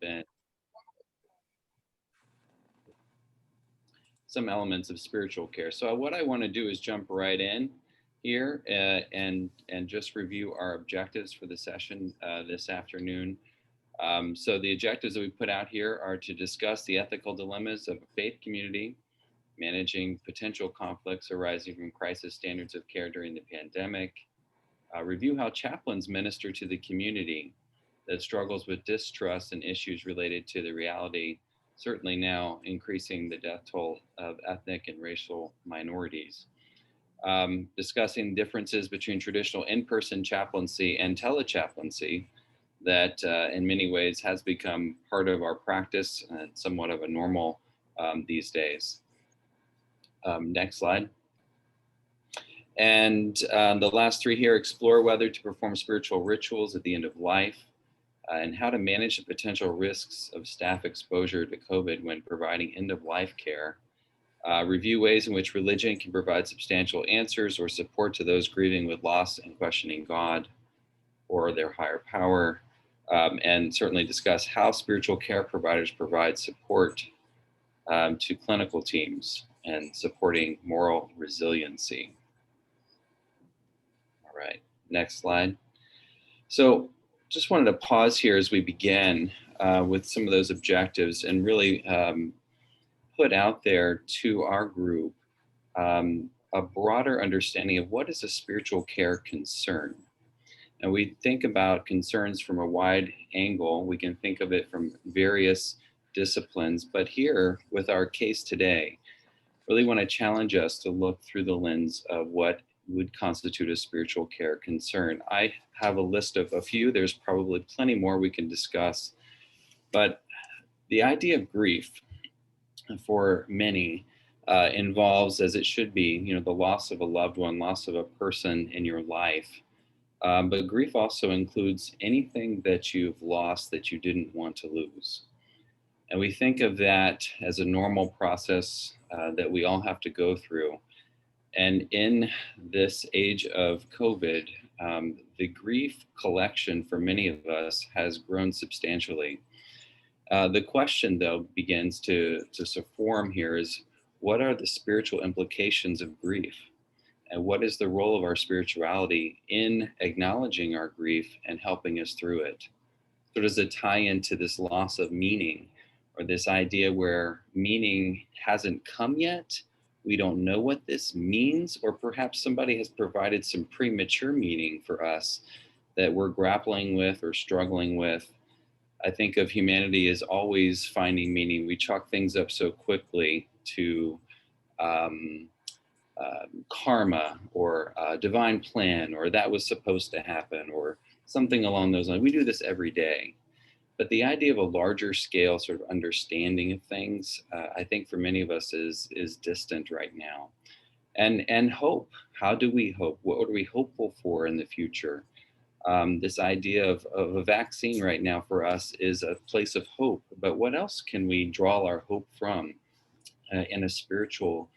been some elements of spiritual care. So what I want to do is jump right in here and just review our objectives for the session this afternoon. So the objectives that we put out here are to discuss the ethical dilemmas of a faith community, managing potential conflicts arising from crisis standards of care during the pandemic, review how chaplains minister to the community that struggles with distrust and issues related to the reality, certainly now increasing the death toll of ethnic and racial minorities. Discussing differences between traditional in-person chaplaincy and telechaplaincy that in many ways has become part of our practice and somewhat of a normal these days. Next slide. And the last three here, explore whether to perform spiritual rituals at the end of life and how to manage the potential risks of staff exposure to COVID when providing end-of-life care. Review ways in which religion can provide substantial answers or support to those grieving with loss and questioning God or their higher power. And certainly discuss how spiritual care providers provide support to clinical teams and supporting moral resiliency. All right, next slide. So just wanted to pause here as we begin with some of those objectives and really put out there to our group a broader understanding of what is a spiritual care concern. And we think about concerns from a wide angle. We can think of it from various disciplines, but here with our case today, really want to challenge us to look through the lens of what would constitute a spiritual care concern. I have a list of a few. There's probably plenty more we can discuss, but the idea of grief for many involves, as it should be, the loss of a loved one, loss of a person in your life. But grief also includes anything that you've lost that you didn't want to lose. And we think of that as a normal process that we all have to go through. And in this age of COVID, the grief collection for many of us has grown substantially. The question, though, begins to form here is, what are the spiritual implications of grief? And what is the role of our spirituality in acknowledging our grief and helping us through it? So does it tie into this loss of meaning, or this idea where meaning hasn't come yet? We don't know what this means, or perhaps somebody has provided some premature meaning for us that we're grappling with or struggling with. I think of humanity as always finding meaning. We chalk things up so quickly to karma or divine plan, or that was supposed to happen, or something along those lines. We do this every day. But the idea of a larger scale sort of understanding of things, I think for many of us is distant right now. And hope. How do we hope? What are we hopeful for in the future? This idea of a vaccine right now for us is a place of hope. But what else can we draw our hope from in a spiritual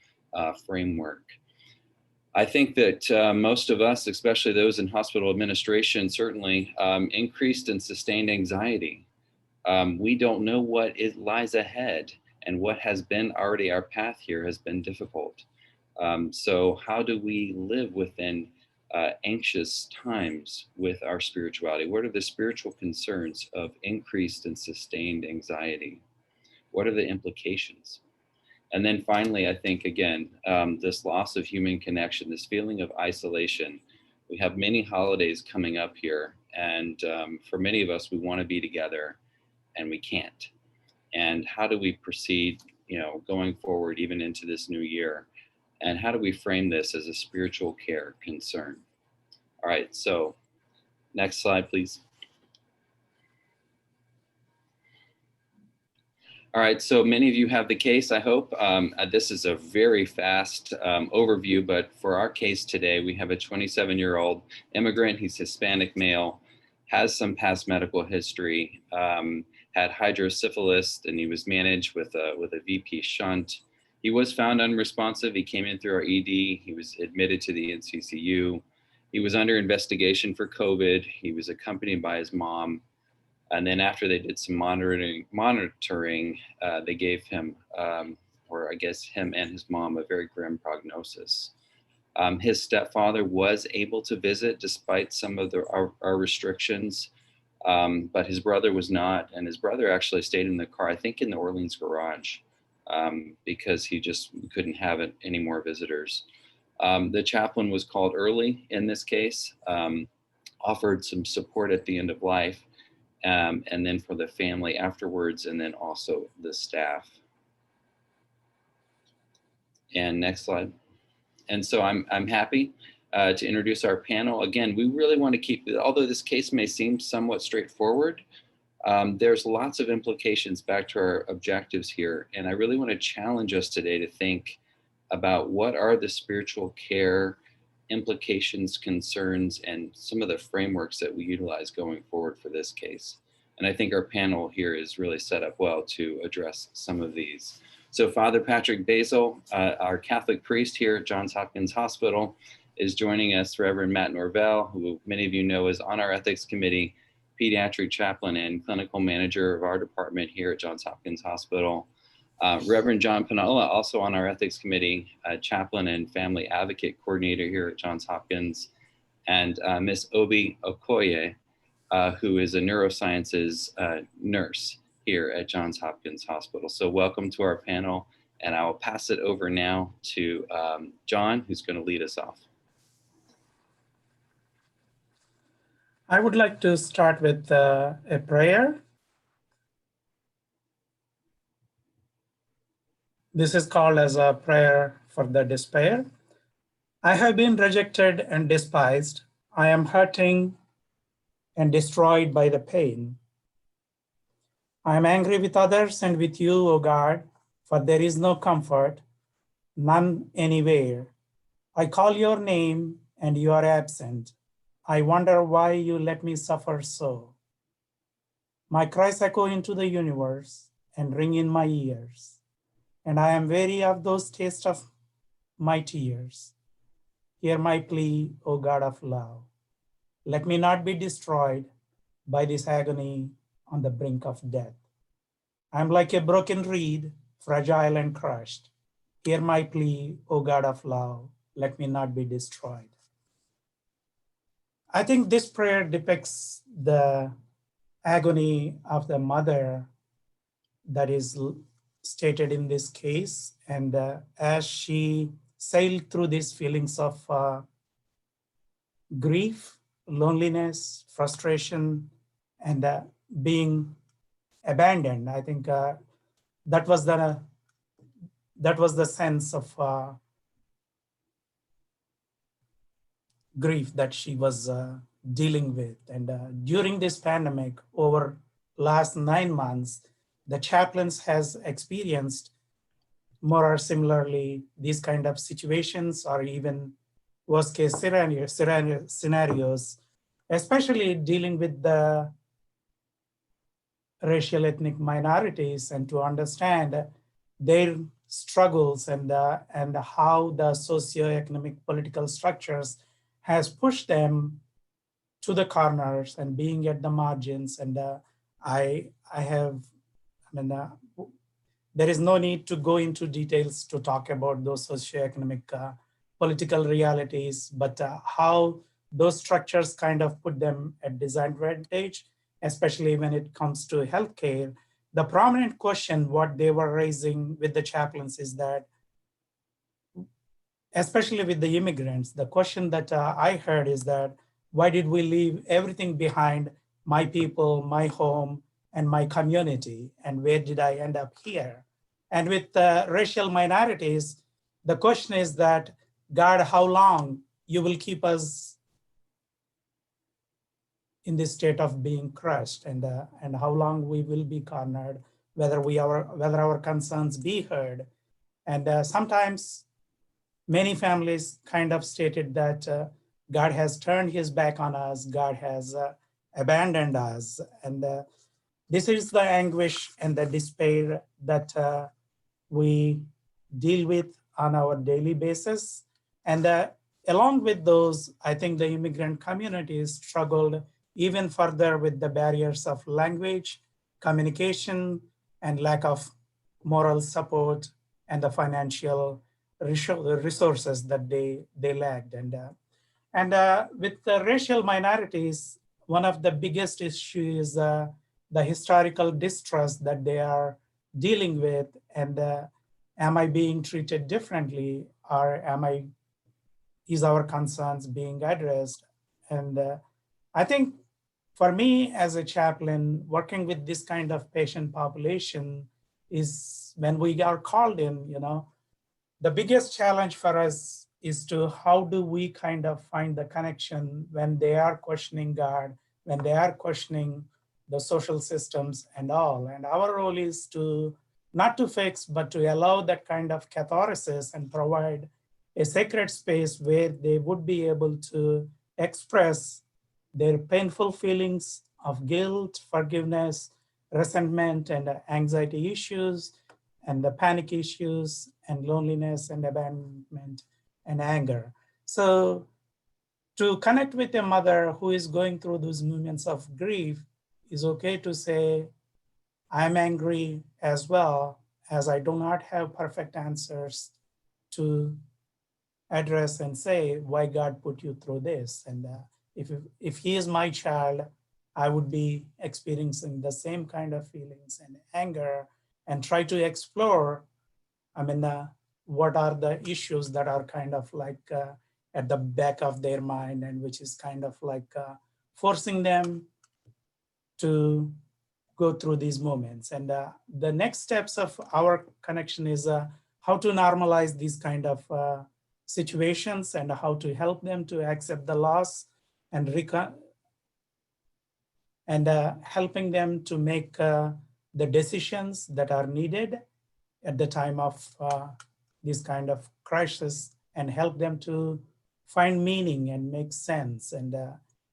framework? I think that most of us, especially those in hospital administration, certainly increased and sustained anxiety. We don't know what lies ahead, and what has been already our path here has been difficult. So how do we live within anxious times with our spirituality? What are the spiritual concerns of increased and sustained anxiety? What are the implications? And then finally, I think, again, this loss of human connection, this feeling of isolation. We have many holidays coming up here, and for many of us, we want to be together, and we can't. And how do we proceed, going forward, even into this new year? And how do we frame this as a spiritual care concern? All right, so next slide, please. All right, so many of you have the case, I hope. This is a very fast overview, but for our case today, we have a 27-year-old immigrant. He's Hispanic male, has some past medical history, had hydrocephalus, and he was managed with a VP shunt. He was found unresponsive. He came in through our ED. He was admitted to the NCCU. He was under investigation for COVID. He was accompanied by his mom. And then after they did some monitoring, they gave him, or I guess him and his mom, a very grim prognosis. His stepfather was able to visit despite some of our restrictions, but his brother was not. And his brother actually stayed in the car, I think in the Orleans garage, because he just couldn't have any more visitors. The chaplain was called early in this case, offered some support at the end of life, and then for the family afterwards, and then also the staff. And next slide. And so I'm happy to introduce our panel. Again, we really want to keep, although this case may seem somewhat straightforward, there's lots of implications back to our objectives here. And I really want to challenge us today to think about what are the spiritual care implications, concerns, and some of the frameworks that we utilize going forward for this case. And I think our panel here is really set up well to address some of these. So Father Patrick Basil, our Catholic priest here at Johns Hopkins Hospital, is joining us. Reverend Matt Norvell, who many of you know is on our ethics committee, pediatric chaplain and clinical manager of our department here at Johns Hopkins Hospital. Reverend John Panola, also on our ethics committee, chaplain and family advocate coordinator here at Johns Hopkins, and Miss Obi Okoye, who is a neurosciences nurse here at Johns Hopkins Hospital. So welcome to our panel, and I will pass it over now to John, who's going to lead us off. I would like to start with a prayer. This is called as a prayer for the despair. I have been rejected and despised. I am hurting and destroyed by the pain. I am angry with others and with you, O God, for there is no comfort, none anywhere. I call your name and you are absent. I wonder why you let me suffer so. My cries echo into the universe and ring in my ears. And I am weary of those tastes of my tears. Hear my plea, O God of love. Let me not be destroyed by this agony on the brink of death. I am like a broken reed, fragile and crushed. Hear my plea, O God of love. Let me not be destroyed. I think this prayer depicts the agony of the mother that is stated in this case. And as she sailed through these feelings of grief, loneliness, frustration, and being abandoned, I think that was the sense of grief that she was dealing with. And during this pandemic, over last 9 months, the chaplains has experienced more or similarly these kind of situations, or even worst case scenarios, especially dealing with the racial ethnic minorities, and to understand their struggles and how the socioeconomic political structures has pushed them to the corners and being at the margins. And there is no need to go into details to talk about those socioeconomic political realities, but how those structures kind of put them at disadvantage, especially when it comes to healthcare. The prominent question what they were raising with the chaplains is that, especially with the immigrants, the question that I heard is that, why did we leave everything behind, my people, my home, and my community, and where did I end up here? And with racial minorities, the question is that, God, how long you will keep us in this state of being crushed, and how long we will be cornered, whether our concerns be heard. And sometimes many families kind of stated that God has turned his back on us, God has abandoned us. And this is the anguish and the despair that we deal with on our daily basis. And along with those, I think the immigrant communities struggled even further with the barriers of language, communication, and lack of moral support and the financial resources that they lacked. And with the racial minorities, one of the biggest issues is the historical distrust that they are dealing with. And am I being treated differently, or is our concerns being addressed? And I think for me as a chaplain, working with this kind of patient population is when we are called in, the biggest challenge for us is to how do we kind of find the connection when they are questioning God, when they are questioning the social systems and all. And our role is to not to fix, but to allow that kind of catharsis and provide a sacred space where they would be able to express their painful feelings of guilt, forgiveness, resentment, and anxiety issues, and the panic issues, and loneliness, and abandonment, and anger. So to connect with a mother who is going through those moments of grief, is okay to say, I'm angry as well, as I do not have perfect answers to address and say why God put you through this. And if he is my child, I would be experiencing the same kind of feelings and anger, and try to explore, what are the issues that are kind of like at the back of their mind, and which is kind of like forcing them to go through these moments. And the next steps of our connection is how to normalize these kind of situations, and how to help them to accept the loss, and helping them to make the decisions that are needed at the time of this kind of crisis, and help them to find meaning and make sense.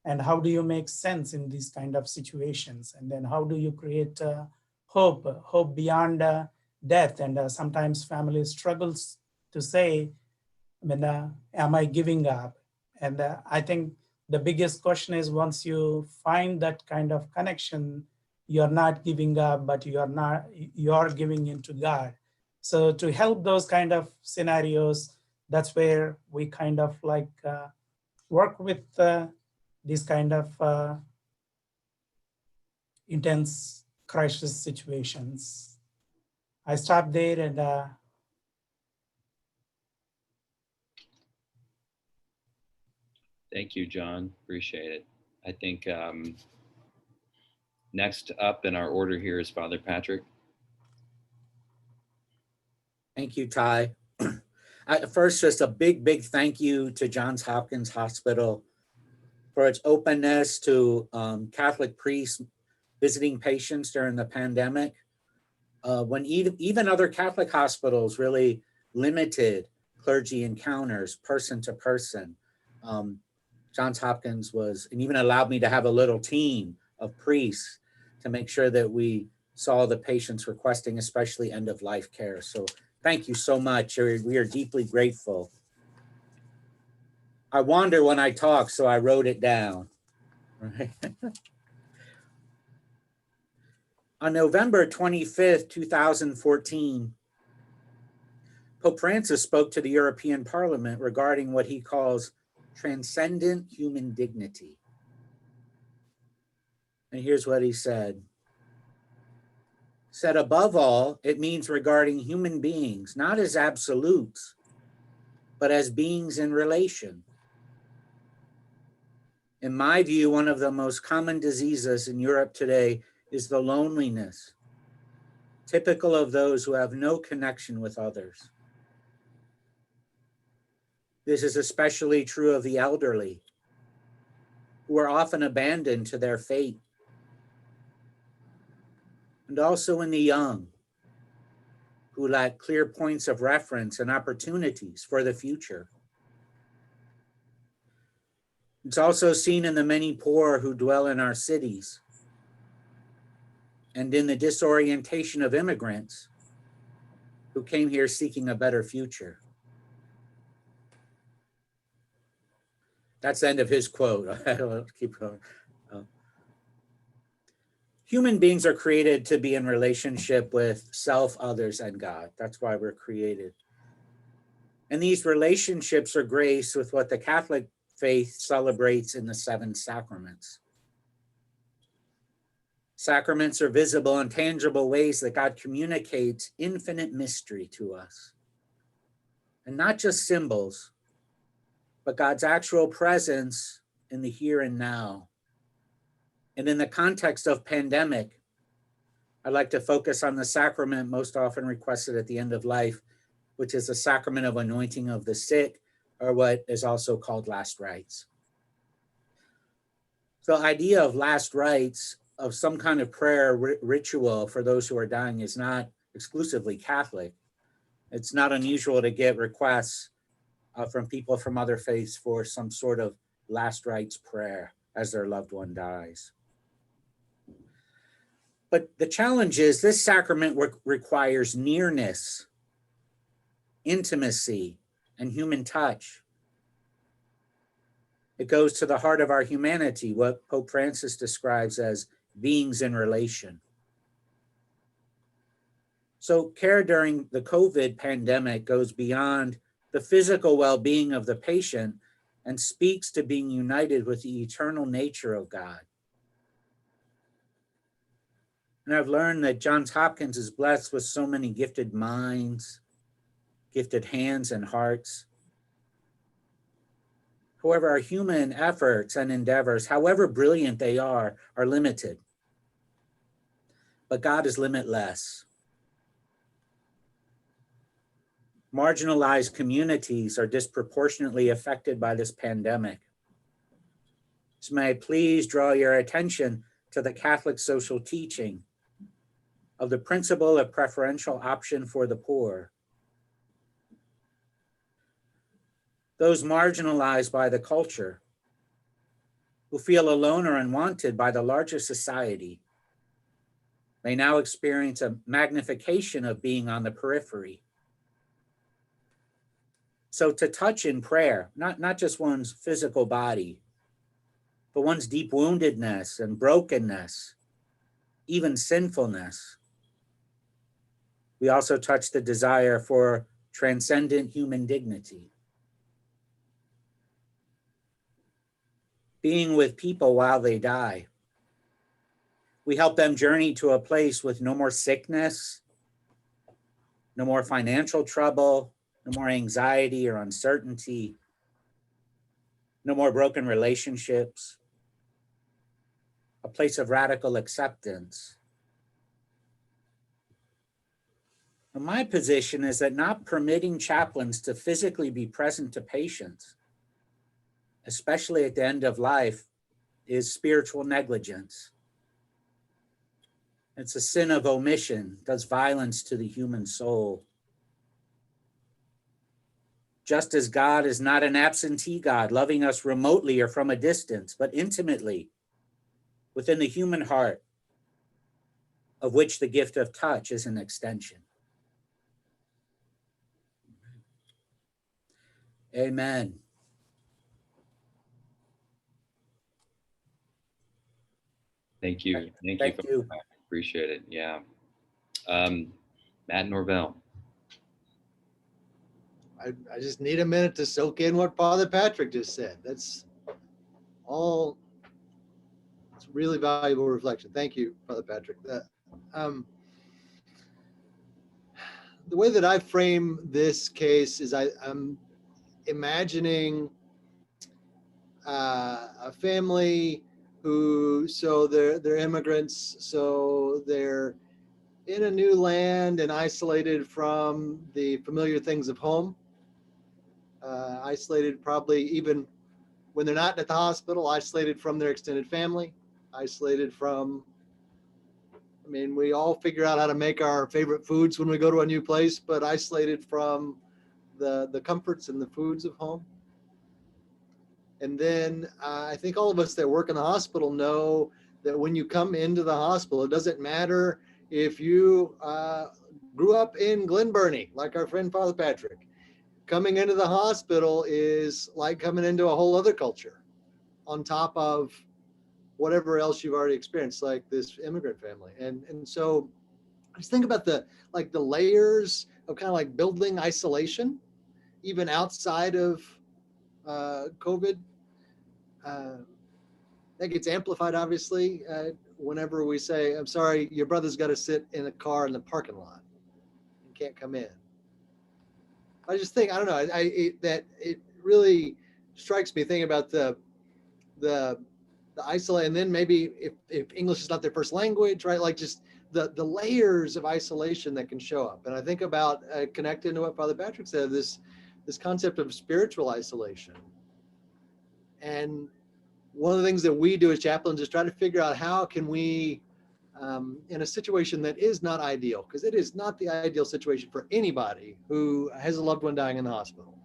And how do you make sense in these kind of situations? And then how do you create hope beyond death? And sometimes families struggles to say, am I giving up? And I think the biggest question is, once you find that kind of connection, you're not giving up, but you're giving into God. So to help those kind of scenarios, that's where we kind of like work with these kind of intense crisis situations. I stop there, and Thank you, John. Appreciate it. I think next up in our order here is Father Patrick. Thank you, Ty. First, just a big thank you to Johns Hopkins Hospital for its openness to Catholic priests visiting patients during the pandemic. When even other Catholic hospitals really limited clergy encounters person to person, Johns Hopkins and even allowed me to have a little team of priests to make sure that we saw the patients requesting, especially end of life care. So thank you so much. We are deeply grateful. I wander when I talk, so I wrote it down. Right. On November 25th, 2014, Pope Francis spoke to the European Parliament regarding what he calls transcendent human dignity. And here's what he said. Said, above all, it means regarding human beings, not as absolutes, but as beings in relation. In my view, one of the most common diseases in Europe today is the loneliness, typical of those who have no connection with others. This is especially true of the elderly, who are often abandoned to their fate, and also in the young, who lack clear points of reference and opportunities for the future. It's also seen in the many poor who dwell in our cities, and in the disorientation of immigrants who came here seeking a better future. That's the end of his quote. I'll keep going. Human beings are created to be in relationship with self, others, and God. That's why we're created. And these relationships are graced with what the Catholic faith celebrates in the 7 sacraments. Sacraments are visible and tangible ways that God communicates infinite mystery to us. And not just symbols, but God's actual presence in the here and now. And in the context of pandemic, I'd like to focus on the sacrament most often requested at the end of life, which is the sacrament of anointing of the sick, or what is also called last rites. So the idea of last rites, of some kind of prayer ritual for those who are dying, is not exclusively Catholic. It's not unusual to get requests from people from other faiths for some sort of last rites prayer as their loved one dies. But the challenge is this sacrament requires nearness, intimacy, and human touch. It goes to the heart of our humanity, what Pope Francis describes as beings in relation. So care during the COVID pandemic goes beyond the physical well-being of the patient and speaks to being united with the eternal nature of God. And I've learned that Johns Hopkins is blessed with so many gifted minds, gifted hands and hearts. However, our human efforts and endeavors, however brilliant they are limited. But God is limitless. Marginalized communities are disproportionately affected by this pandemic. So may I please draw your attention to the Catholic social teaching of the principle of preferential option for the poor. Those marginalized by the culture, who feel alone or unwanted by the larger society, may now experience a magnification of being on the periphery. So to touch in prayer, not just one's physical body, but one's deep woundedness and brokenness, even sinfulness. We also touch the desire for transcendent human dignity. Being with people while they die. We help them journey to a place with no more sickness, no more financial trouble, no more anxiety or uncertainty, no more broken relationships, a place of radical acceptance. And my position is that not permitting chaplains to physically be present to patients, especially at the end of life, is spiritual negligence. It's a sin of omission, does violence to the human soul. Just as God is not an absentee God, loving us remotely or from a distance, but intimately within the human heart, of which the gift of touch is an extension. Amen. Thank you. Thank you. Appreciate it. Yeah. Matt Norvell. I just need a minute to soak in what Father Patrick just said. That's all. It's really valuable reflection. Thank you, Father Patrick. The way that I frame this case is I'm imagining a family who, so they're immigrants, so they're in a new land and isolated from the familiar things of home. Isolated probably even when they're not at the hospital, isolated from their extended family, isolated from, I mean, we all figure out how to make our favorite foods when we go to a new place, but isolated from the comforts and the foods of home. And then I think all of us that work in the hospital know that when you come into the hospital, it doesn't matter if you grew up in Glen Burnie, like our friend Father Patrick. Coming into the hospital is like coming into a whole other culture on top of whatever else you've already experienced, like this immigrant family. And so I just think about the layers of kind of like building isolation, even outside of COVID. That gets amplified, obviously, whenever we say, I'm sorry, your brother's got to sit in a car in the parking lot and can't come in. I just think, I don't know, that it really strikes me thinking about the isolate, and then maybe if English is not their first language, right? Like just the layers of isolation that can show up. And I think about connecting to what Father Patrick said, this concept of spiritual isolation. And one of the things that we do as chaplains is try to figure out how can we, in a situation that is not ideal, because it is not the ideal situation for anybody who has a loved one dying in the hospital.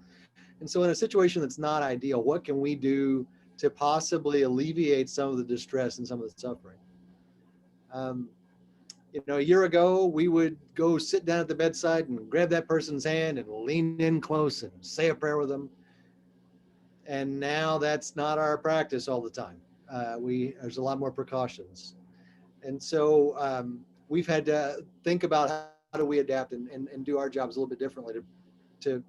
And so in a situation that's not ideal, what can we do to possibly alleviate some of the distress and some of the suffering? A year ago, we would go sit down at the bedside and grab that person's hand and lean in close and say a prayer with them. And now that's not our practice all the time. There's a lot more precautions. And so we've had to think about how do we adapt and do our jobs a little bit differently to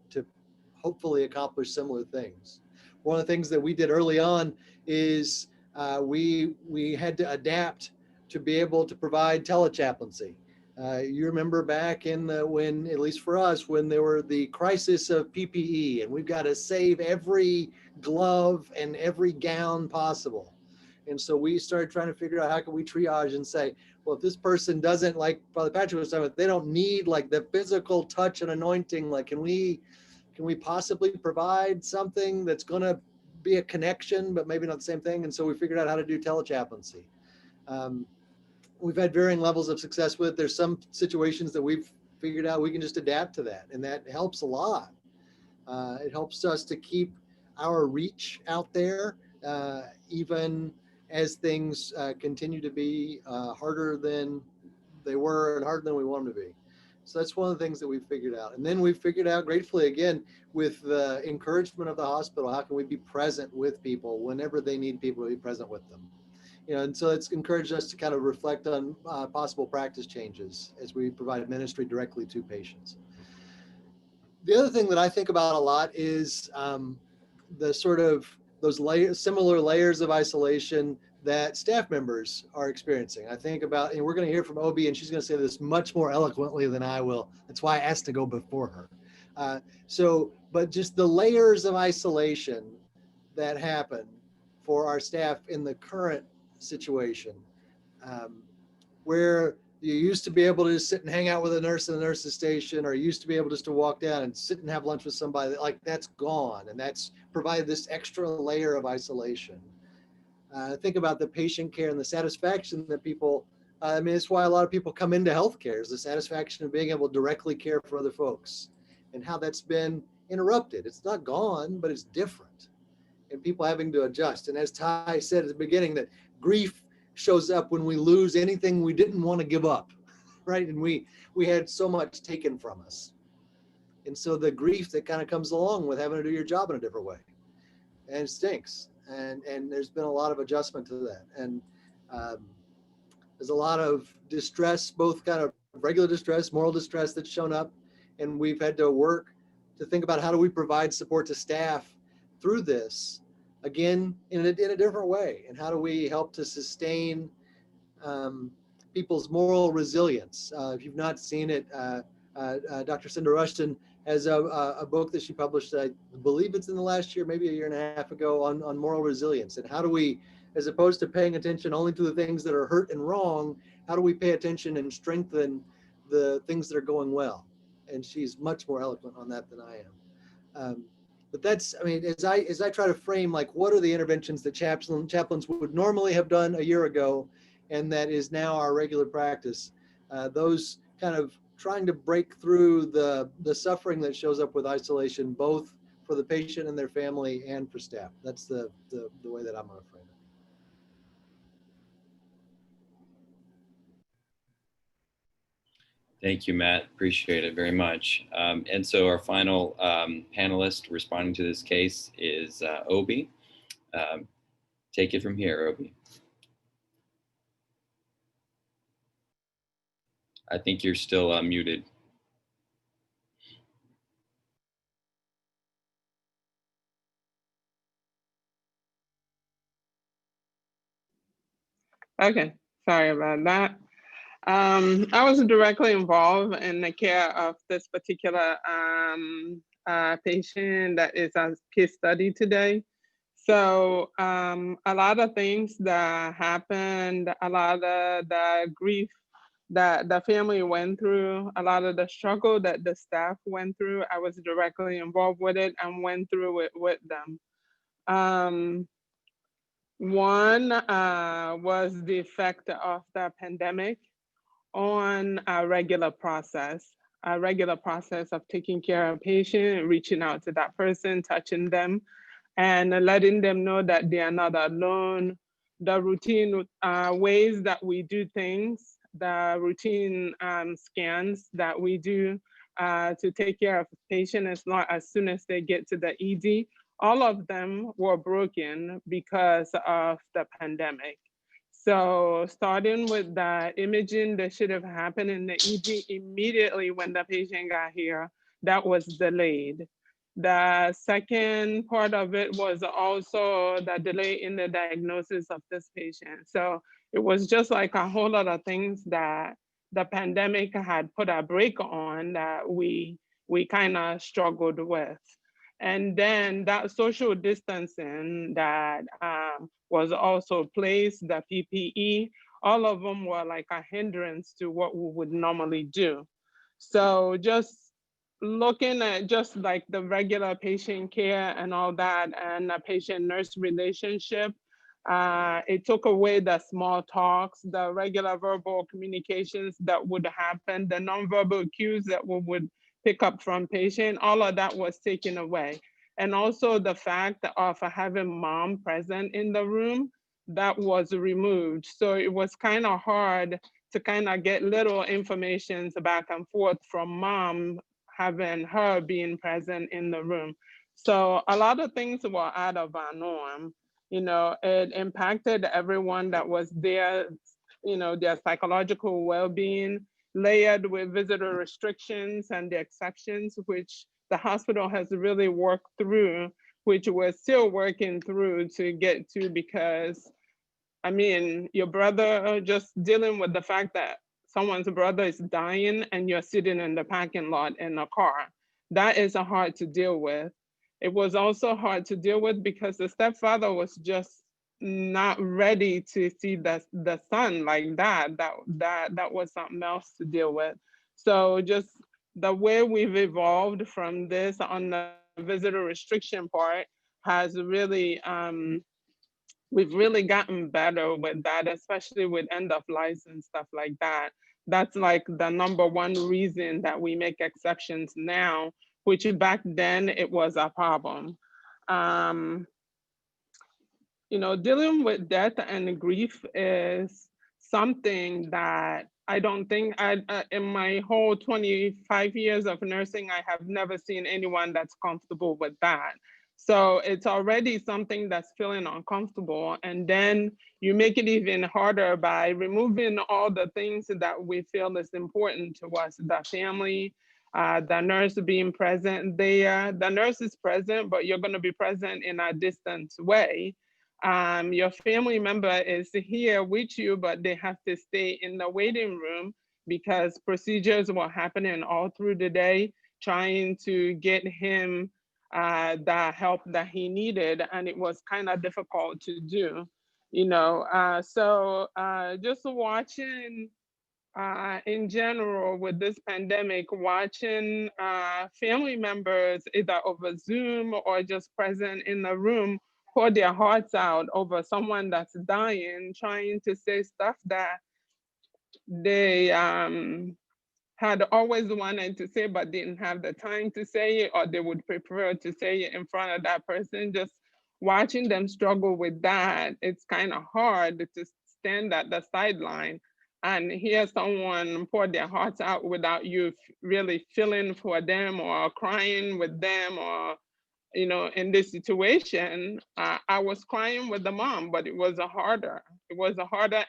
hopefully accomplish similar things. One of the things that we did early on is we had to adapt to be able to provide telechaplaincy. You remember back when, at least for us, when there were the crisis of PPE, and we've got to save every glove and every gown possible. And so we started trying to figure out how can we triage and say, well, if this person doesn't, like Father Patrick was talking about, they don't need like the physical touch and anointing, like can we possibly provide something that's going to be a connection, but maybe not the same thing? And so we figured out how to do telechaplaincy. We've had varying levels of success with it. There's some situations that we've figured out we can just adapt to that, and that helps a lot. It helps us to keep our reach out there, even as things continue to be harder than they were and harder than we want them to be. So that's one of the things that we've figured out. And then we've figured out gratefully, again, with the encouragement of the hospital, how can we be present with people whenever they need people to be present with them? And so it's encouraged us to kind of reflect on possible practice changes as we provide ministry directly to patients. The other thing that I think about a lot is the sort of those similar layers of isolation that staff members are experiencing. I think about, and we're going to hear from Obi, and she's going to say this much more eloquently than I will. That's why I asked to go before her. But just the layers of isolation that happen for our staff in the current situation, where you used to be able to just sit and hang out with a nurse in the nurse's station, or you used to be able just to walk down and sit and have lunch with somebody, like that's gone, and that's provided this extra layer of isolation. Think about the patient care and the satisfaction that people, it's why a lot of people come into healthcare, is the satisfaction of being able to directly care for other folks, and how that's been interrupted. It's not gone, but it's different, and people having to adjust. And as Ty said at the beginning, that grief shows up when we lose anything we didn't want to give up, right? And we had so much taken from us. And so the grief that kind of comes along with having to do your job in a different way, and it stinks. And there's been a lot of adjustment to that. And there's a lot of distress, both kind of regular distress, moral distress that's shown up. And we've had to work to think about how do we provide support to staff through this, again, in a different way. And how do we help to sustain people's moral resilience? If you've not seen it, Dr. Cinda Rushton has a book that she published, I believe it's in the last year, maybe a year and a half ago, on moral resilience. And how do we, as opposed to paying attention only to the things that are hurt and wrong, how do we pay attention and strengthen the things that are going well? And she's much more eloquent on that than I am. But that's, as I try to frame, like, what are the interventions that chaplains would normally have done a year ago, and that is now our regular practice, those kind of trying to break through the suffering that shows up with isolation, both for the patient and their family and for staff. That's the way that I'm going to frame it. Thank you, Matt. Appreciate it very much. And so our final panelist responding to this case is Obi. Take it from here, Obi. I think you're still muted. Okay, sorry about that. I was directly involved in the care of this particular patient that is a case study today. So a lot of things that happened, a lot of the grief that the family went through, a lot of the struggle that the staff went through, I was directly involved with it and went through it with them. One was the effect of the pandemic on our regular process of taking care of a patient, reaching out to that person, touching them, and letting them know that they are not alone. The routine ways that we do things, the routine scans that we do to take care of a patient as soon as they get to the ED, all of them were broken because of the pandemic. So starting with the imaging that should have happened in the ED immediately when the patient got here, that was delayed. The second part of it was also the delay in the diagnosis of this patient. So it was just like a whole lot of things that the pandemic had put a brake on that we kind of struggled with. And then that social distancing that was also placed, the PPE, all of them were like a hindrance to what we would normally do. So just looking at just like the regular patient care and all that and the patient-nurse relationship, it took away the small talks, the regular verbal communications that would happen, the nonverbal cues that we would pick up from patient, all of that was taken away. And also the fact of having mom present in the room, that was removed. So it was kind of hard to kind of get little informations back and forth from mom, having her being present in the room. So a lot of things were out of our norm. You know, it impacted everyone that was there, you know, their psychological well-being, layered with visitor restrictions and the exceptions, which the hospital has really worked through, which we're still working through to get to, because I mean, your brother, just dealing with the fact that someone's brother is dying and you're sitting in the parking lot in a car, that is hard to deal with. It was also hard to deal with because the stepfather was just not ready to see the son like that. That was something else to deal with. So just the way we've evolved from this on the visitor restriction part has really we've really gotten better with that, especially with end of life and stuff like that. That's like the number one reason that we make exceptions now, which back then it was a problem. You know, dealing with death and grief is something that I don't think in my whole 25 years of nursing, I have never seen anyone that's comfortable with that. So it's already something that's feeling uncomfortable. And then you make it even harder by removing all the things that we feel is important to us, the family, the nurse being present there. The nurse is present, but you're gonna be present in a distant way. Your family member is here with you, but they have to stay in the waiting room because procedures were happening all through the day, trying to get him the help that he needed, and it was kind of difficult to do, you know. Just watching in general with this pandemic, watching family members either over Zoom or just present in the room pour their hearts out over someone that's dying, trying to say stuff that they had always wanted to say but didn't have the time to say it, or they would prefer to say it in front of that person. Just watching them struggle with that, it's kind of hard to stand at the sideline and hear someone pour their hearts out without you really feeling for them or crying with them. Or, you know, in this situation, I was crying with the mom, but it was a harder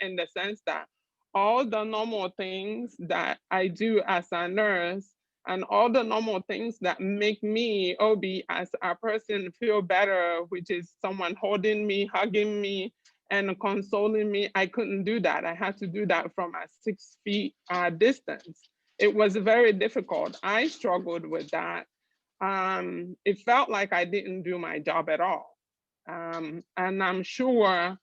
in the sense that all the normal things that I do as a nurse and all the normal things that make me, Obi, as a person feel better, which is someone holding me, hugging me, and consoling me, I couldn't do that. I had to do that from a 6 feet distance. It was very difficult. I struggled with that. It felt like I didn't do my job at all. And I'm sure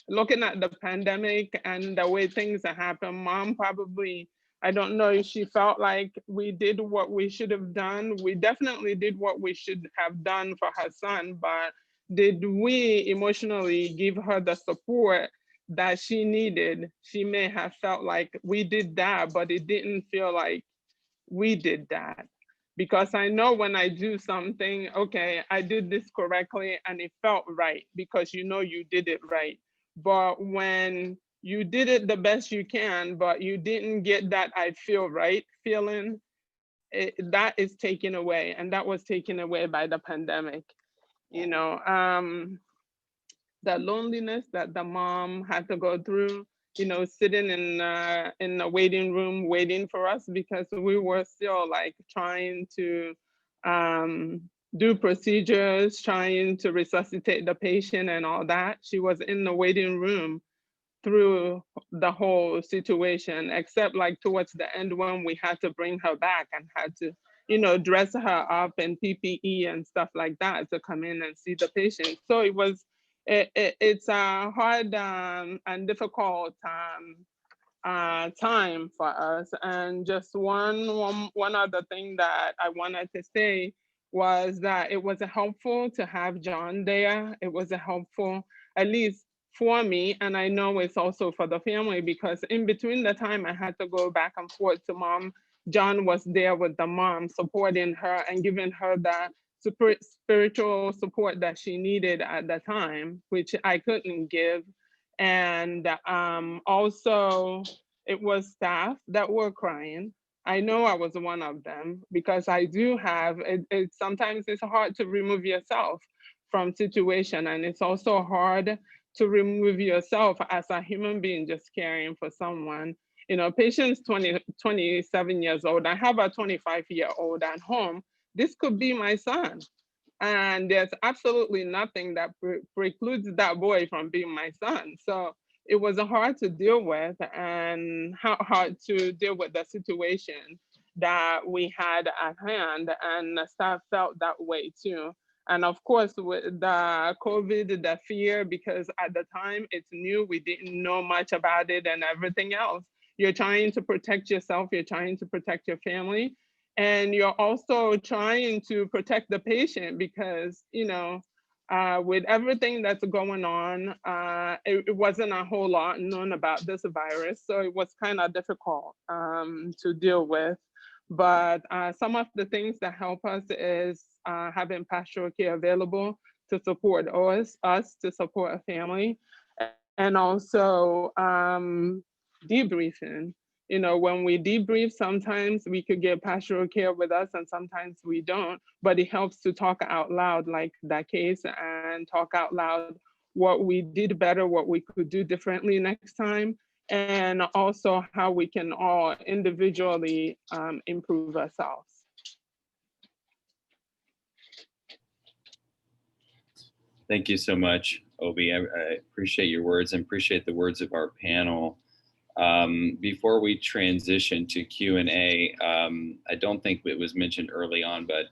looking at the pandemic and the way things have happened, Mom probably, I don't know if she felt like we did what we should have done. We definitely did what we should have done for her son, but did we emotionally give her the support that she needed? She may have felt like we did that, but it didn't feel like we did that. Because I know when I do something, okay, I did this correctly and it felt right because you know you did it right. But when you did it the best you can, but you didn't get that I feel right feeling, that is taken away. And that was taken away by the pandemic. You know, the loneliness that the mom had to go through, you know, sitting in the waiting room waiting for us because we were still like trying to do procedures, trying to resuscitate the patient and all that. She was in the waiting room through the whole situation, except like towards the end when we had to bring her back and had to, you know, dress her up in PPE and stuff like that to come in and see the patient. So it was, it's a hard and difficult time for us. And just one other thing that I wanted to say was that it was helpful to have John there. It was helpful, at least for me, and I know it's also for the family because in between the time I had to go back and forth to mom, John was there with the mom, supporting her and giving her the spiritual support that she needed at the time, which I couldn't give. And also, it was staff that were crying. I know I was one of them because I do have, sometimes it's hard to remove yourself from situation, and it's also hard to remove yourself as a human being just caring for someone. You know, patient's 27 years old. I have a 25-year-old at home. This could be my son. And there's absolutely nothing that precludes that boy from being my son. So it was hard to deal with and hard to deal with the situation that we had at hand. And the staff felt that way too. And of course, with the COVID, the fear, because at the time it's new, we didn't know much about it and everything else. You're trying to protect yourself, you're trying to protect your family, and you're also trying to protect the patient because, you know, with everything that's going on, it wasn't a whole lot known about this virus. So it was kind of difficult to deal with. But some of the things that help us is having pastoral care available to support us to support a family, and also debriefing. You know, when we debrief, sometimes we could get pastoral care with us and sometimes we don't, but it helps to talk out loud like that case and talk out loud what we did better, what we could do differently next time, and also how we can all individually improve ourselves. Thank you so much, Obi. I appreciate your words and appreciate the words of our panel. Before we transition to Q&A, I don't think it was mentioned early on, but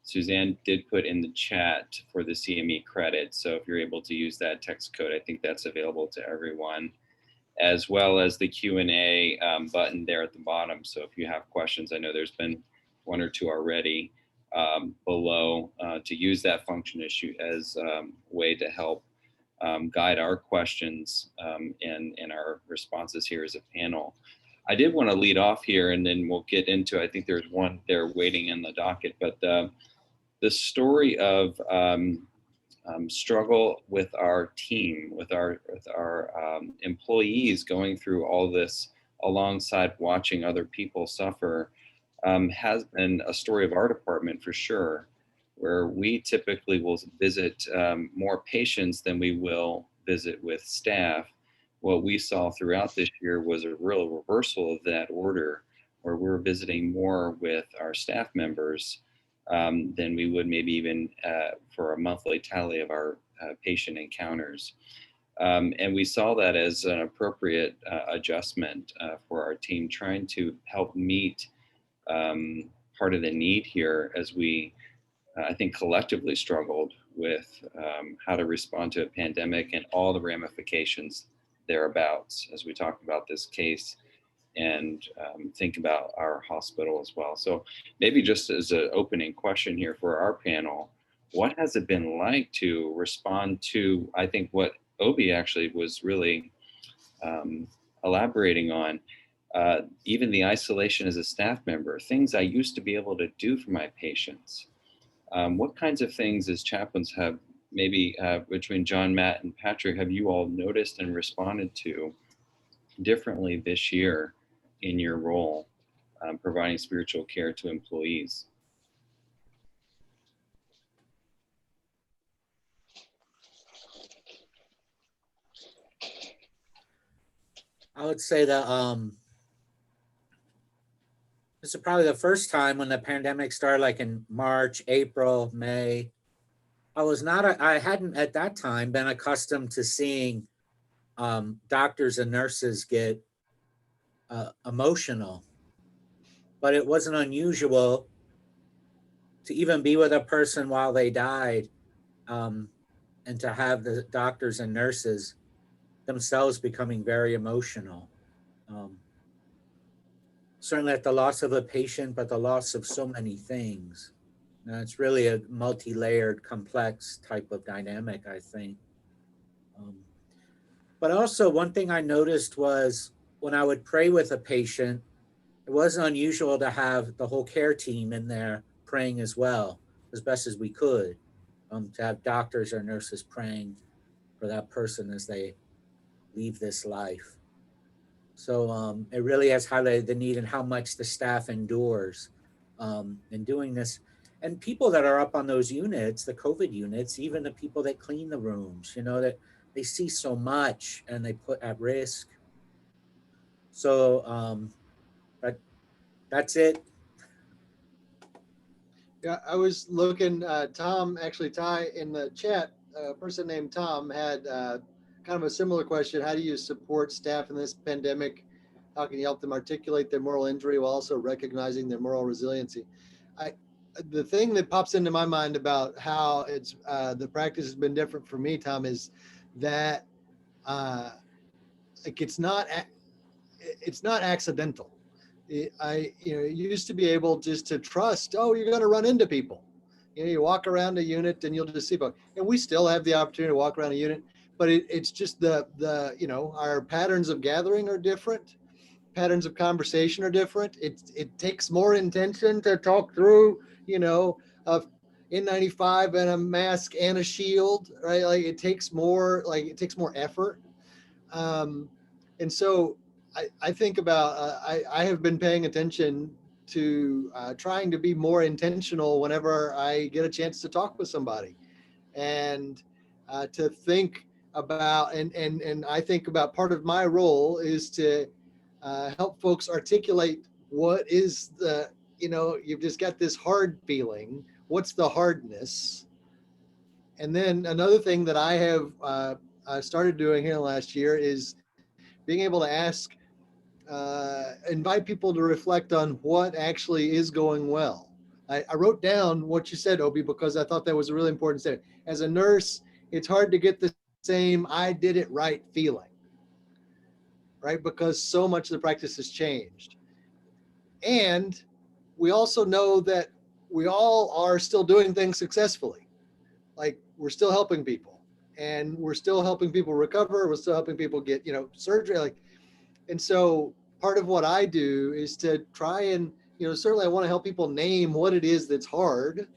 Suzanne did put in the chat for the CME credit. So if you're able to use that text code, I think that's available to everyone, as well as the Q&A button there at the bottom. So if you have questions, I know there's been one or two already below, to use that function as a way to help guide our questions and our responses here as a panel. I did want to lead off here and then we'll get into, I think there's one there waiting in the docket, but the story of struggle with our team, with our employees going through all this alongside watching other people suffer has been a story of our department for sure, where we typically will visit more patients than we will visit with staff. What we saw throughout this year was a real reversal of that order, where we're visiting more with our staff members than we would maybe even for a monthly tally of our patient encounters. And we saw that as an appropriate adjustment for our team, trying to help meet part of the need here as we, I think, collectively struggled with how to respond to a pandemic and all the ramifications thereabouts as we talk about this case and think about our hospital as well. So maybe just as an opening question here for our panel, what has it been like to respond to, I think, what Obi actually was really elaborating on, even the isolation as a staff member, things I used to be able to do for my patients. What kinds of things as chaplains have maybe between John, Matt, and Patrick, have you all noticed and responded to differently this year in your role, providing spiritual care to employees? I would say that this is probably the first time when the pandemic started, like in March, April, May. I hadn't at that time been accustomed to seeing doctors and nurses get emotional, but it wasn't unusual to even be with a person while they died, and to have the doctors and nurses themselves becoming very emotional. Certainly at the loss of a patient, but the loss of so many things. Now, it's really a multi-layered, complex type of dynamic, I think. But also one thing I noticed was when I would pray with a patient, it wasn't unusual to have the whole care team in there praying as well, as best as we could, to have doctors or nurses praying for that person as they leave this life. So it really has highlighted the need and how much the staff endures in doing this. And people that are up on those units, the COVID units, even the people that clean the rooms, that they see so much and they put at risk. So but that's it. Yeah, I was looking, Tom, actually, Ty, in the chat, a person named Tom had kind of a similar question. How do you support staff in this pandemic? How can you help them articulate their moral injury while also recognizing their moral resiliency? The thing that pops into my mind about how it's the practice has been different for me, Tom, is that like it's not accidental. I used to be able just to trust, oh, you're going to run into people. You walk around a unit and you'll just see people. And we still have the opportunity to walk around a unit, but it's just the our patterns of gathering are different. Patterns of conversation are different. It takes more intention to talk through, a N95 and a mask and a shield, right? Like it takes more effort. And so I think about, I have been paying attention to trying to be more intentional whenever I get a chance to talk with somebody, and to think about, and I think about part of my role is to help folks articulate what is the, you've just got this hard feeling. What's the hardness? And then another thing that I have started doing here last year is being able to ask, invite people to reflect on what actually is going well. I wrote down what you said, Obi, because I thought that was a really important statement. As a nurse, it's hard to get the same I did it right feeling, right? Because so much of the practice has changed. And we also know that we all are still doing things successfully. Like we're still helping people, and we're still helping people recover. We're still helping people get, surgery. And so part of what I do is to try and, certainly I want to help people name what it is that's hard,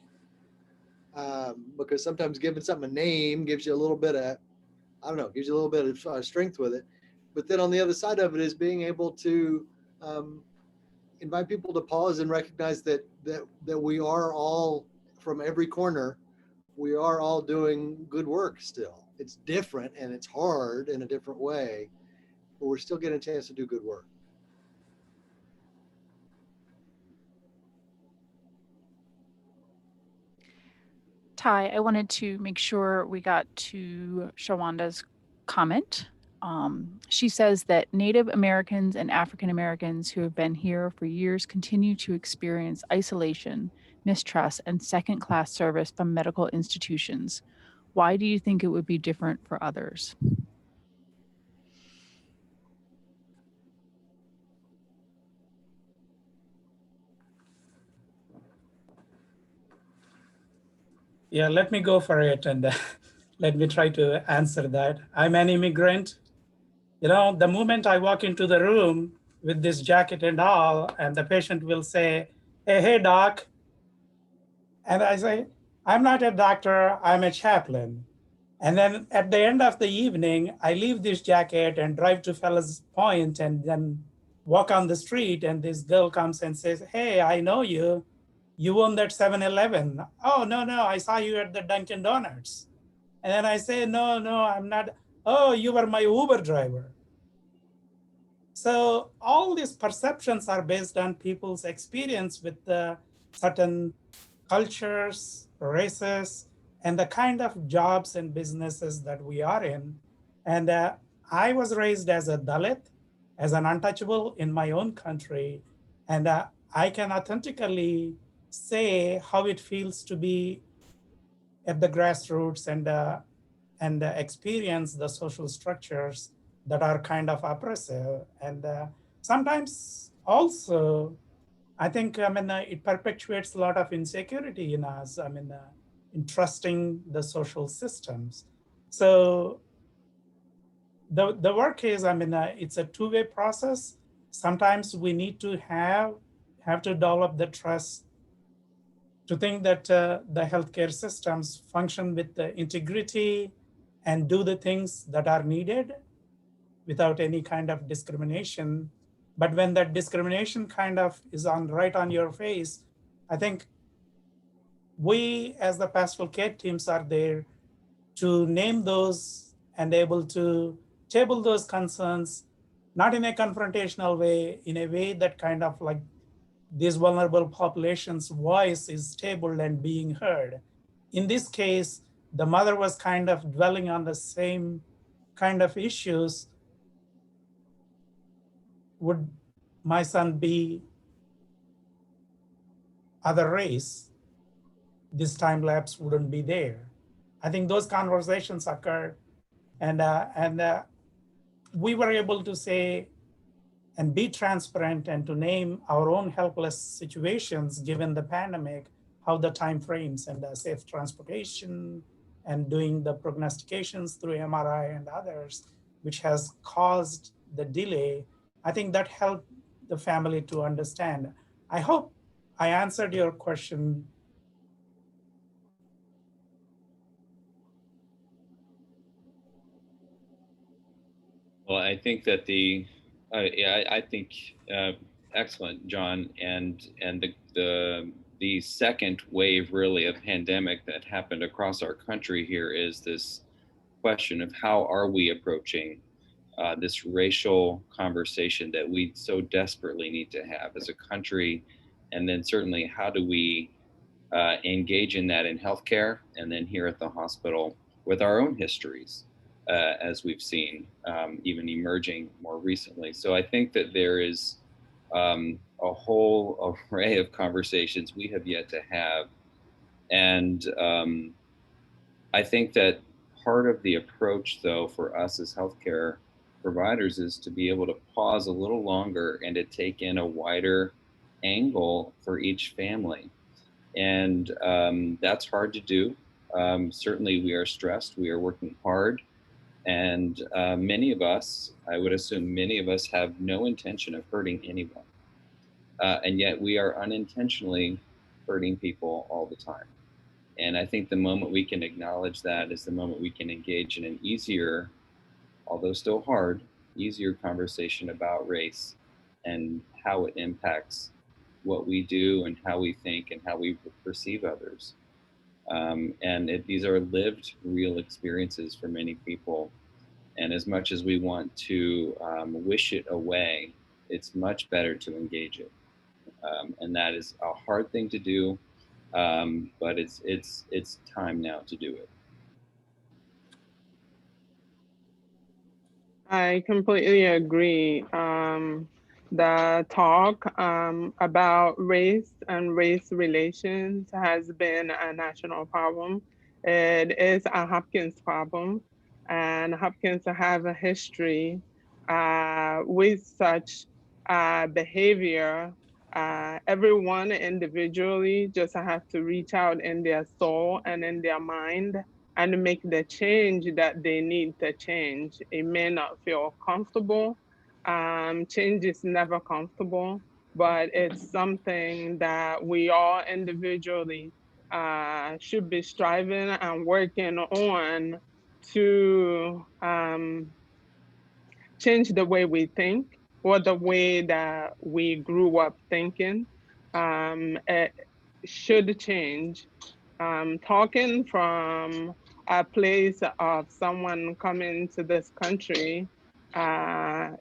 because sometimes giving something a name gives you a little bit of, gives you a little bit of strength with it. But then on the other side of it is being able to invite people to pause and recognize that we are all, from every corner, we are all doing good work still. it's different and it's hard in a different way, but we're still getting a chance to do good work. Ty, I wanted to make sure we got to Shawanda's comment. She says that Native Americans and African Americans who have been here for years continue to experience isolation, mistrust, and second-class service from medical institutions. Why do you think it would be different for others? Yeah, let me go for it, and let me try to answer that. I'm an immigrant. You know, the moment I walk into the room with this jacket and all, and the patient will say, hey, doc. And I say, I'm not a doctor, I'm a chaplain. And then at the end of the evening, I leave this jacket and drive to Fellas Point and then walk on the street. And this girl comes and says, hey, I know you. You own that 7-Eleven. Oh, no, I saw you at the Dunkin' Donuts. And then I say, no, I'm not. Oh, you were my Uber driver. So all these perceptions are based on people's experience with the certain cultures, races, and the kind of jobs and businesses that we are in. And I was raised as a Dalit, as an untouchable in my own country. And I can authentically say how it feels to be at the grassroots and experience the social structures that are kind of oppressive. And sometimes also, I think, it perpetuates a lot of insecurity in us, in trusting the social systems. So the work is, it's a two-way process. Sometimes we need to have to develop the trust to think that the healthcare systems function with the integrity and do the things that are needed without any kind of discrimination. But when that discrimination kind of is right on your face, I think we as the pastoral care teams are there to name those and able to table those concerns, not in a confrontational way, in a way that kind of like this vulnerable population's voice is tabled and being heard. In this case, the mother was kind of dwelling on the same kind of issues. Would my son be other race? This time lapse wouldn't be there. I think those conversations occurred, and we were able to say and be transparent and to name our own helpless situations given the pandemic, how the time frames and the safe transportation and doing the prognostications through MRI and others, which has caused the delay. I think that helped the family to understand. I hope I answered your question. Well, I think that I think excellent, John, and the second wave really of pandemic that happened across our country here is this question of how are we approaching this racial conversation that we so desperately need to have as a country, and then certainly how do we engage in that in healthcare and then here at the hospital with our own histories. As we've seen, even emerging more recently. So I think that there is a whole array of conversations we have yet to have. And I think that part of the approach, though, for us as healthcare providers is to be able to pause a little longer and to take in a wider angle for each family. And that's hard to do. Certainly we are stressed, we are working hard. And many of us, I would assume many of us have no intention of hurting anyone. And yet we are unintentionally hurting people all the time. And I think the moment we can acknowledge that is the moment we can engage in an easier, although still hard, easier conversation about race and how it impacts what we do and how we think and how we perceive others. These are lived, real experiences for many people. And as much as we want to wish it away, it's much better to engage it. And that is a hard thing to do, but it's time now to do it. I completely agree. The talk about race and race relations has been a national problem. It is a Hopkins problem, and Hopkins have a history with such behavior. Everyone individually just have to reach out in their soul and in their mind and make the change that they need to change. It may not feel comfortable. Change is never comfortable, but it's something that we all individually should be striving and working on to change the way we think or the way that we grew up thinking. It should change. Talking from a place of someone coming to this country,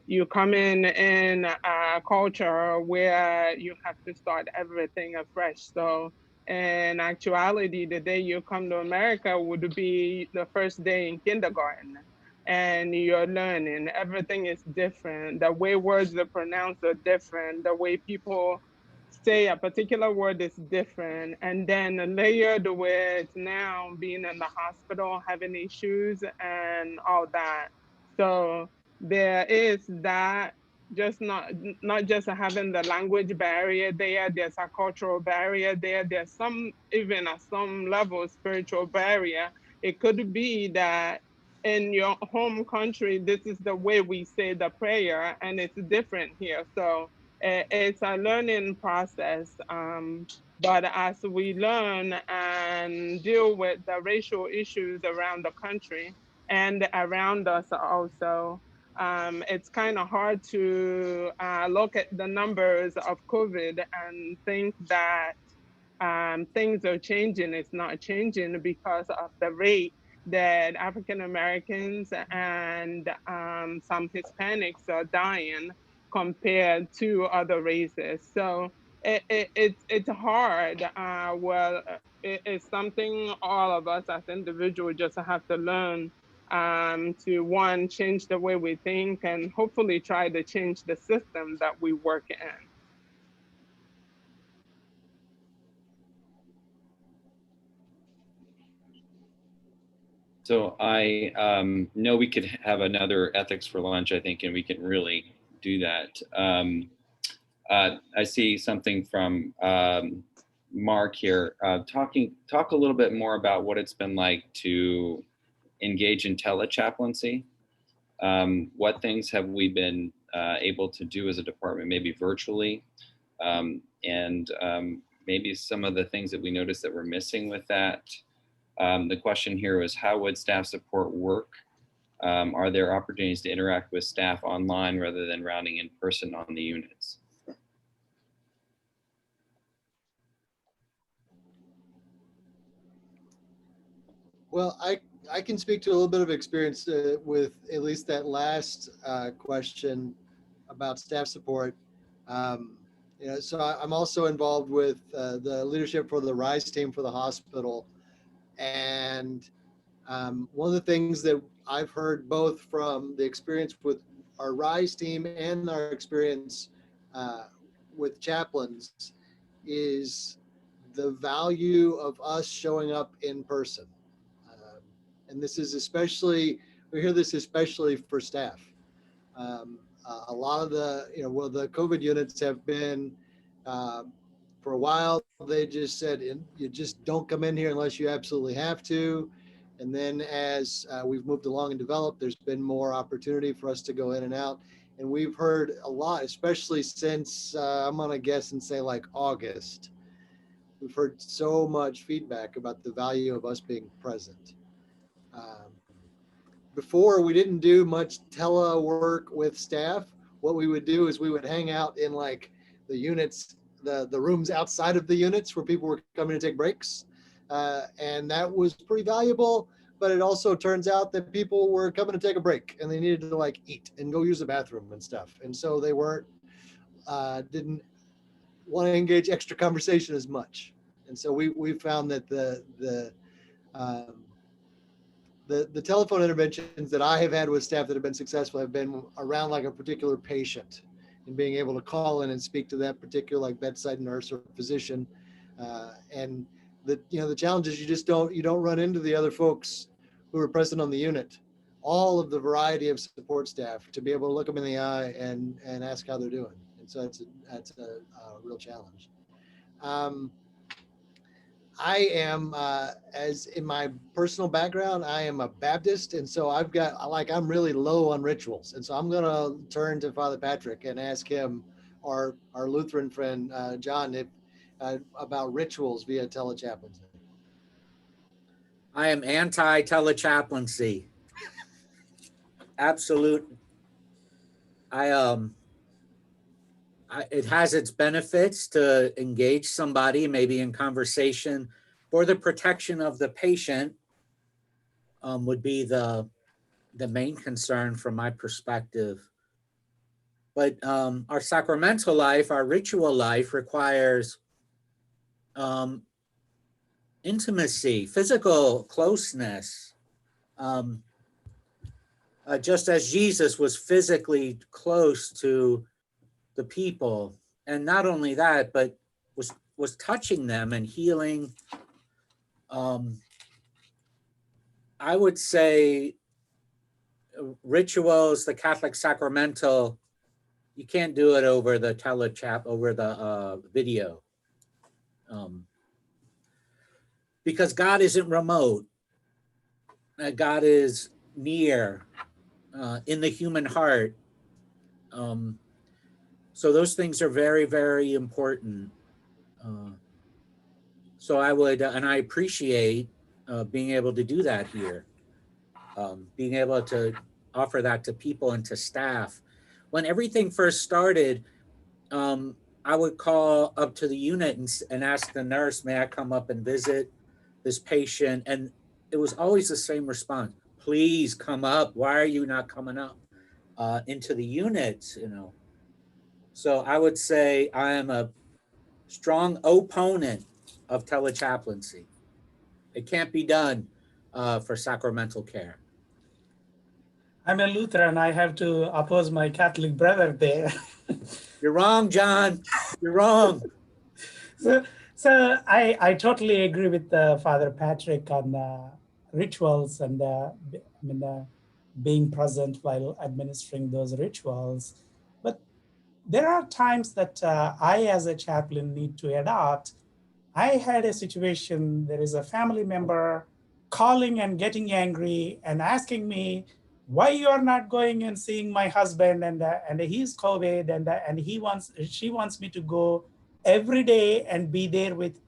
you come in a culture where you have to start everything afresh. So in actuality, the day you come to America would be the first day in kindergarten. And you're learning, everything is different. The way words are pronounced are different. The way people say a particular word is different, and then layered with now being in the hospital, having issues and all that. So there is that, just not just having the language barrier there, there's a cultural barrier there, there's some, even at some level, spiritual barrier. It could be that in your home country, this is the way we say the prayer, and it's different here. So it's a learning process. But as we learn and deal with the racial issues around the country and around us also, it's kind of hard to look at the numbers of COVID and think that things are changing. It's not changing because of the rate that African Americans and some Hispanics are dying compared to other races. So it's hard. It's something all of us as individuals just have to learn to, one, change the way we think, and hopefully try to change the system that we work in. So I know we could have another ethics for lunch, I think, and we can really do that. I see something from Mark here. Talk a little bit more about what it's been like to engage in telechaplaincy. What things have we been able to do as a department, maybe virtually, and maybe some of the things that we noticed that we're missing with that. The question here was, how would staff support work? Are there opportunities to interact with staff online rather than rounding in person on the units? Well, I can speak to a little bit of experience with at least that last question about staff support. So I'm also involved with the leadership for the RISE team for the hospital. And one of the things that I've heard both from the experience with our RISE team and our experience with chaplains is the value of us showing up in person. And this is especially, we hear this especially for staff. A lot of the, the COVID units have been, for a while, they just said, you just don't come in here unless you absolutely have to. And then as we've moved along and developed, there's been more opportunity for us to go in and out. And we've heard a lot, especially since, I'm gonna guess and say like August, we've heard so much feedback about the value of us being present. Before, we didn't do much telework with staff. What we would do is we would hang out in like the units, the rooms outside of the units where people were coming to take breaks. And that was pretty valuable. But it also turns out that people were coming to take a break and they needed to like eat and go use the bathroom and stuff. And so they didn't want to engage extra conversation as much. And so we found that the telephone interventions that I have had with staff that have been successful have been around like a particular patient and being able to call in and speak to that particular like bedside nurse or physician. And the challenge is you don't run into the other folks who are present on the unit, all of the variety of support staff to be able to look them in the eye and ask how they're doing. And so that's a real challenge. I am, as in my personal background, I am a Baptist. And so I'm really low on rituals. And so I'm going to turn to Father Patrick and ask him, our Lutheran friend, John, about rituals via telechaplaincy. I am anti-telechaplaincy. Absolute. It has its benefits to engage somebody maybe in conversation for the protection of the patient, would be the main concern from my perspective. But our sacramental life, our ritual life requires intimacy, physical closeness. Just as Jesus was physically close to the people, and not only that, but was touching them and healing. I would say rituals, the Catholic sacramental, you can't do it over the over the video. Because God isn't remote. God is near, in the human heart. So those things are very, very important. So I would, and I appreciate being able to do that here. Being able to offer that to people and to staff. When everything first started, I would call up to the unit and ask the nurse, may I come up and visit this patient? And it was always the same response. Please come up. Why are you not coming up into the unit? So I would say I am a strong opponent of telechaplaincy. It can't be done for sacramental care. I'm a Lutheran. I have to oppose my Catholic brother there. You're wrong, John. You're wrong. So I totally agree with Father Patrick on rituals and being present while administering those rituals. But there are times that I, as a chaplain, need to adopt. I had a situation, there is a family member calling and getting angry and asking me why you are not going and seeing my husband, and he's COVID, and she wants me to go every day and be there with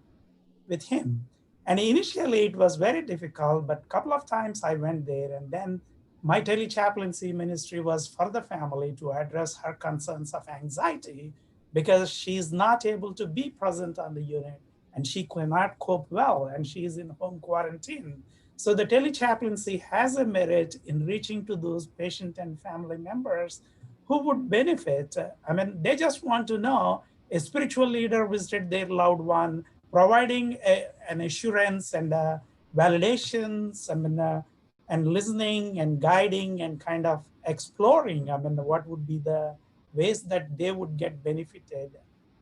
him. And initially it was very difficult, but a couple of times I went there, and then my telechaplaincy ministry was for the family to address her concerns of anxiety because she's not able to be present on the unit and she cannot cope well and she is in home quarantine. So the telechaplaincy has a merit in reaching to those patient and family members who would benefit. They just want to know a spiritual leader visited their loved one, providing an assurance and validations, and listening and guiding and kind of exploring, what would be the ways that they would get benefited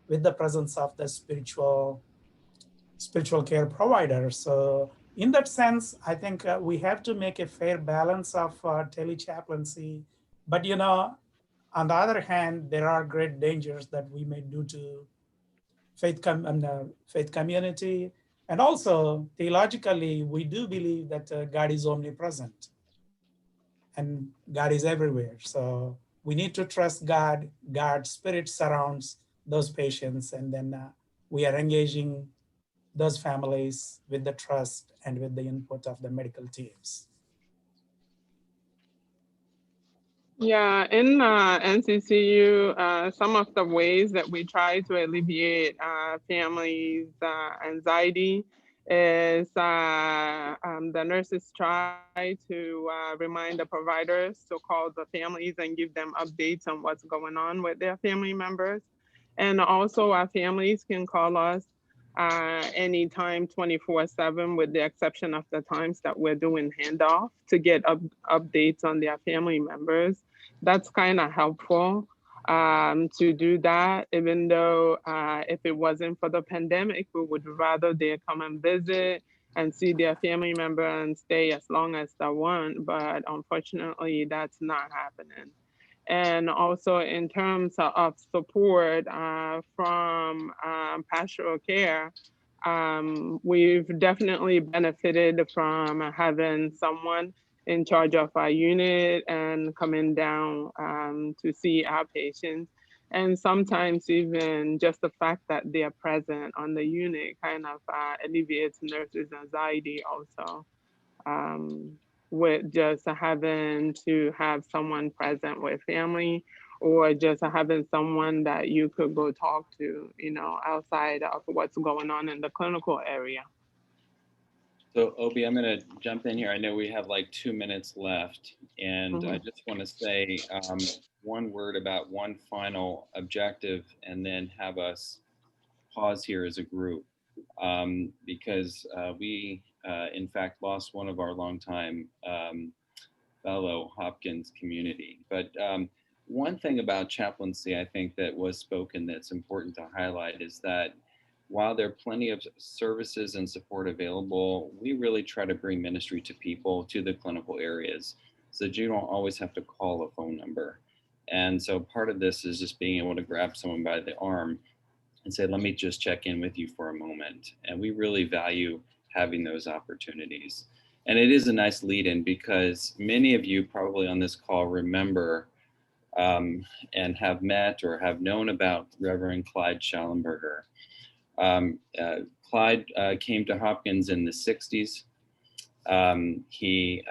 with the presence of the spiritual care provider. So in that sense, I think we have to make a fair balance of telechaplaincy. But, on the other hand, there are great dangers that we may do to faith community. And also theologically, we do believe that God is omnipresent and God is everywhere. So we need to trust God. God's spirit surrounds those patients. And then we are engaging those families with the trust and with the input of the medical teams. Yeah, in NCCU, some of the ways that we try to alleviate families' anxiety is the nurses try to remind the providers to call the families and give them updates on what's going on with their family members. And also our families can call us anytime 24/7 with the exception of the times that we're doing handoff to get updates on their family members. That's kind of helpful to do that, even though if it wasn't for the pandemic, we would rather they come and visit and see their family member and stay as long as they want. But unfortunately, that's not happening. And also in terms of support from pastoral care, we've definitely benefited from having someone in charge of our unit and coming down to see our patients. And sometimes even just the fact that they're present on the unit kind of alleviates nurses' anxiety also. With just having to have someone present with family or just having someone that you could go talk to, you know, outside of what's going on in the clinical area. So Obi, I'm going to jump in here. I know we have like 2 minutes left, and I just want to say one word about one final objective and then have us pause here as a group because we, in fact, lost one of our longtime fellow Hopkins community. But one thing about chaplaincy, I think that was spoken that's important to highlight is that while there are plenty of services and support available, we really try to bring ministry to people, to the clinical areas, so that you don't always have to call a phone number. And so part of this is just being able to grab someone by the arm and say, let me just check in with you for a moment. And we really value having those opportunities. And it is a nice lead in because many of you probably on this call remember and have met or have known about Reverend Clyde Schallenberger. Clyde came to Hopkins in the 60s. He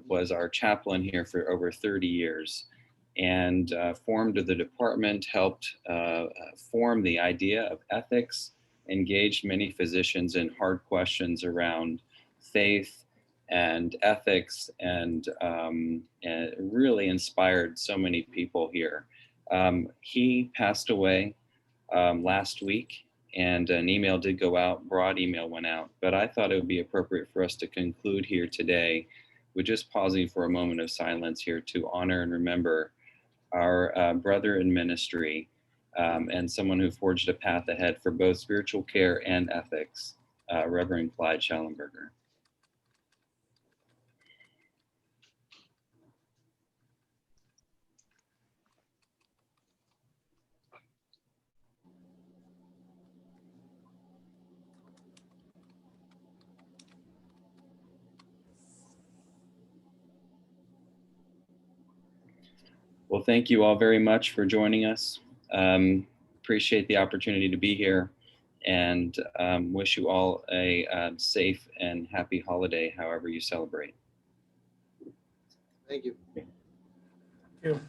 was our chaplain here for over 30 years and formed the department, helped form the idea of ethics, engaged many physicians in hard questions around faith and ethics, and really inspired so many people here. He passed away last week, and an email did go out, broad email went out, but I thought it would be appropriate for us to conclude here today with just pausing for a moment of silence here to honor and remember our brother in ministry and someone who forged a path ahead for both spiritual care and ethics, Reverend Clyde Schallenberger. Well, thank you all very much for joining us. Appreciate the opportunity to be here and wish you all a safe and happy holiday, however you celebrate. Thank you. Thank you.